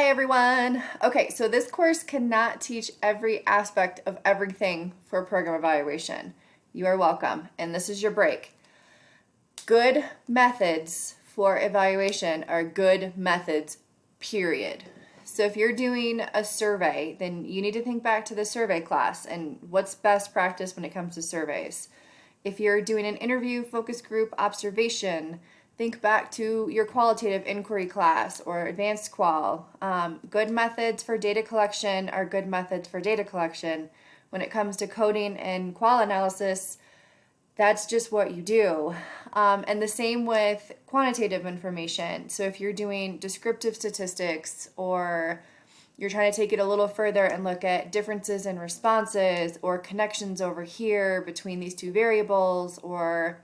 Hey everyone! Okay, so this course cannot teach every aspect of everything for program evaluation. You are welcome, and this is your break. Good methods for evaluation are good methods, period. So if you're doing a survey, then you need to think back to the survey class and what's best practice when it comes to surveys. If you're doing an interview, focus group, observation, think back to your qualitative inquiry class or advanced qual. Good methods for data collection are good methods for data collection. When it comes to coding and qual analysis, that's just what you do. And the same with quantitative information. So if you're doing descriptive statistics or you're trying to take it a little further and look at differences in responses or connections over here between these two variables or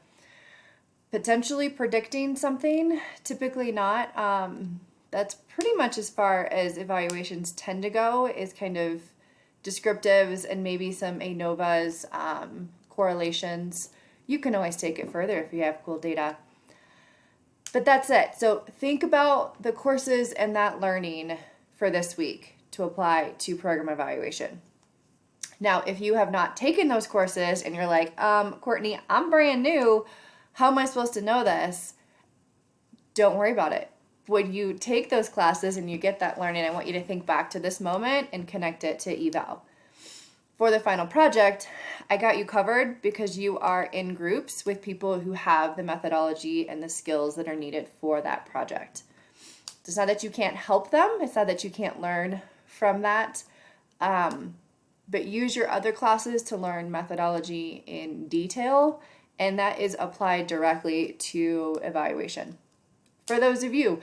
potentially predicting something, typically not. That's pretty much as far as evaluations tend to go, is kind of descriptives and maybe some ANOVAs, correlations. You can always take it further if you have cool data. But that's it. So think about the courses and that learning for this week to apply to program evaluation. Now, if you have not taken those courses and you're like, Courtney, I'm brand new, how am I supposed to know this? Don't worry about it. When you take those classes and you get that learning, I want you to think back to this moment and connect it to eval. For the final project, I got you covered because you are in groups with people who have the methodology and the skills that are needed for that project. It's not that you can't help them. It's not that you can't learn from that. But use your other classes to learn methodology in detail, and that is applied directly to evaluation. For those of you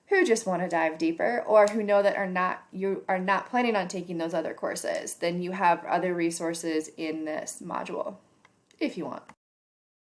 who just want to dive deeper or who know that you are not planning on taking those other courses, then you have other resources in this module if you want.